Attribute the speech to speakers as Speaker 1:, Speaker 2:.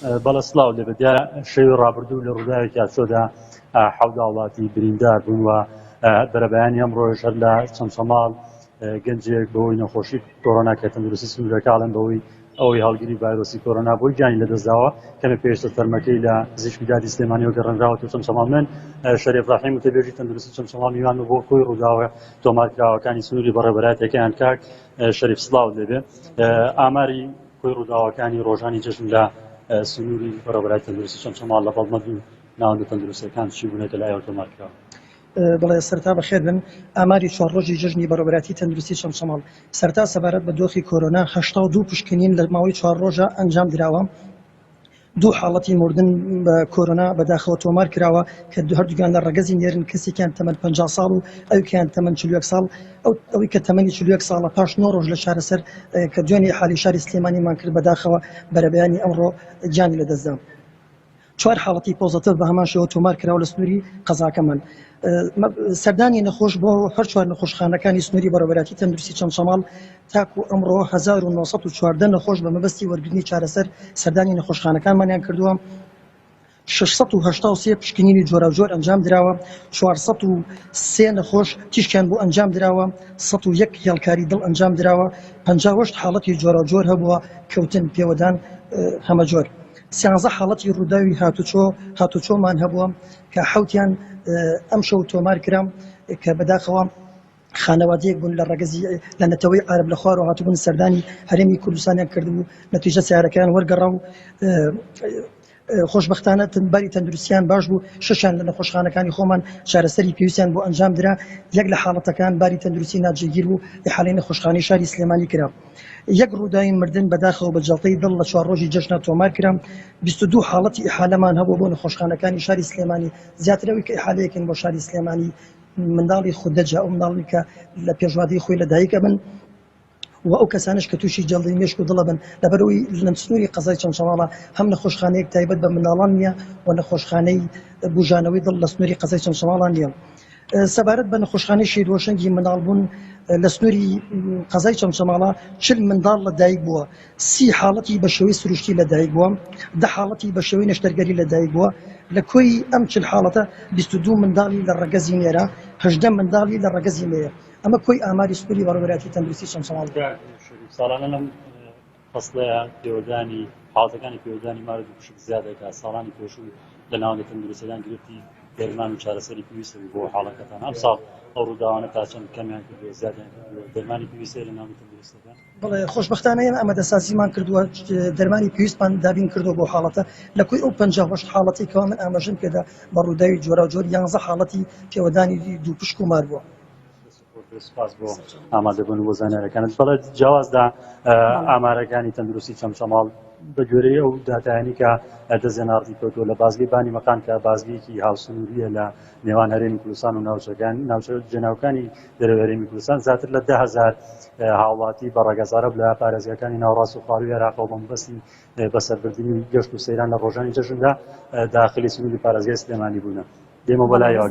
Speaker 1: بەڵە سڵاو لێبێت دیارە شەوی ڕابردوو لە ڕووداوێکی چۆدا حەودا وڵاتی بریندار بوون و بەرەبەیانی ئەمڕۆژ هەر لە چەند شەماڵ گەنجێک بەوەی نەخۆشی کۆڕۆنا کە تەندروستی سنوورەکاڵن بەوەی ئەوەی هەڵگیری ڤایرۆسی کۆڕۆنا بۆی گیانی لەدەستداوە کەمە پێشتر تەرمەکەی لە پزیشکی دادی سلێمانیەوە گەڕەنراوە و چەند شەماڵ من شەریف ڕاحیم وتەبێژی تەندروستی چەند شەماڵ میوان بۆ خۆی ڕووداوە تۆمارکراوەکانی سنووری بەڕێبەرایەتەکەیان کاک شەریف سڵاو لێبێ ئاماری خۆی ڕووداوەکانی ڕۆژانی جەژن لە سنووری بەڕێبەرای تەندروستی چەند شەماڵ لە بەڵمەد و ناوەندە تەندروستیەکان چی بوونەکە لایەوە تۆمارکراوە
Speaker 2: بەڵێ سەرتا بەخێر بن ئاماری چوار ڕۆژی جژنی بەڕێوەبەراتی تەندروستی چەند شەماڵ سەرتا سەبارەت بە دۆخی کۆرۆنا 82 پشکنین لە ماوەی 4 ڕۆژە ئەنجام دراوە دوو حاڵەتی مردن بە کۆرۆنا بەداخەوە تۆمار کراوە کە هەردووگیان لە ڕەگەزی نێرن کەسێکیان تەمەن 50 ساڵ و ئەوکیان تەمەن 41 ساڵ ئەوەی کە تەمەنی 41 ساڵە پاش 9 ڕۆژ لە چارەسەر کە دوێنێ حالی شاری سلێمانیمان کرد بەداخەوە بەرەبەیانی ئەمڕۆ گیانی لەدەستدا چوار حاڵەتی پۆزەتیڤ بە هەمان شێوە تۆمار کراوە لە سنووری قەزاکەمان سەردانی نەخۆش بۆ هەر چوار نەخۆشخانەکانی سنووری بەڕێوەبەراتی تەندروستی چەند شەماڵ تاکو ئەمڕۆ 1914 نەخۆش بە مەبەستی وەرگرتنی چارەسەر سەردانی نەخۆشخانەکانمانیان کردووە 683 پشکنینی جۆراوجۆر ئەنجام دراوە 403 نەخۆش تیشکیان بۆ ئەنجام دراوە 101 هێڵکاری دڵ ئەنجام دراوە 58 حاڵەتی جۆراوجۆر هەبووە کەوتن پێوەدان هەمەجۆر 13 حاڵەتی ڕووداوی هاتوچۆمان هەبووە کە حوتیان ئەم شەو تۆمار کرام کە بەداخەوە خانەوادەیەک بوون لە ڕەگەزی لە نەتەوەی عارب لە خوارەوە هاتوبوون سەردانی هەرێمی کوردستانیان کردبوو نەتیجە سیارەکان وەرگەڕا و خۆشبەختانە باری تەندروستیان باش بوو شەشیان لە نەخۆشخانەکانی خۆمان چارەسەری پێویستیان بۆ ئەنجام درا یەک لە حاڵەتەکان باری تەندروستی ناجێگیر بوو لە نەخۆشخانەی شاری سلێمانی کرا یەک ڕووداوی مردن بەداخەوە بە جەڵتەی دڵ لە 4 ڕۆژی جەژنە تۆمار کرام 22 حاڵەتی ئیحالەمان هەبوو بۆ نەخۆشخانەکانی شاری سلێمانی زیاترەوەی کە ئیحالەیەکن بۆ شاری سلێمانی منداڵی خوددەجا ئەو منداڵی کە لە پێشوادی خۆی لە دایکە بن و ئەو کەسانش کە تووشی جەڵدەی مێشک و دڵە بن لەبەرەوەی لە سنووری قەزای چەند شەماڵە هەم نەخۆشخانەیەک تایبەت بە منداڵان نییە و نەخۆشخانەی بوژانەوەی دڵ لە سنووری قەزای چەند شەماڵان نییە سەبارەت بە نەخۆشخانەی شیرۆشەنگی منداڵبوون لە سنووری قەزای چەند شەماڵە 40 منداڵ لە دایک بووە 30 حاڵەتی بە شێوەی سروشتی لە دایک بووە 10 حاڵەتی بە شێوەی نەشتەرگەری لە دایک بووە لە کۆی ئەم 40 حاڵەتە 22 منداڵی لە ڕەگەزی نێرە 18 منداڵی لە ڕەگەزی نێرە ئەمە کۆی ئاماری سنووری بەڕێوەبەراتی تەندروستی چەند شەماڵ
Speaker 1: ساڵانە لەم فەسڵەیە پێوەدانی حاڵەتەکانی پێوەدانی مارە دووپشک زیادەکە ساڵانی پێشوو لە ناوەندە تەندروستیەکان گرفتی دەرمان و چارەسەری پێویست بۆ حاڵەکەتان ئەم ساڵ ئەو ڕووداوانە تا چەند کەمیان کردووە زیادیان کردووە دەرمانی پێویستە لە ناوەندە تەندروستیەکان
Speaker 2: بەڵێ خۆشبەختانە ئەمە دەسازیمان کردووە دەرمانی پێویستمان دابین کردووە بۆ حاڵەتە لە کوی ئەو 58 حاڵەتی کەوا من ئاماژەم پێدا بە ڕووداوی جۆراوجۆر 11 حاڵەتی پێوەدانی دووپشک و مار بووە
Speaker 1: سپاس بۆ ئامادەبوون بۆ زانیاریەکانت بەڵێ جیاوازدا ئامارەکانی تەندروستی چەند شەماڵ بە گوێرەی ئەو داتایانی کە دەستێناڕی کردووە لە بازگەی بانی مەقان کە بازگەیەکی هاوسنووریە لە نێوان هەرێمی کوردستان و ناوچە جێناوەکانی دەرەوەی هەرێمی کوردستان زیاتر لە 10,000 هاوڵاتی بە ڕێگەزارە لە پارێزگاکانی ناوەڕاست و خواروی عێراق بە مەبەستی بەسەربردننی گەشت و سەیران لە ڕۆژانی جەژندا داخلی سنووری پارێزگای سلێمانی بوونە دێمە بەلایەوە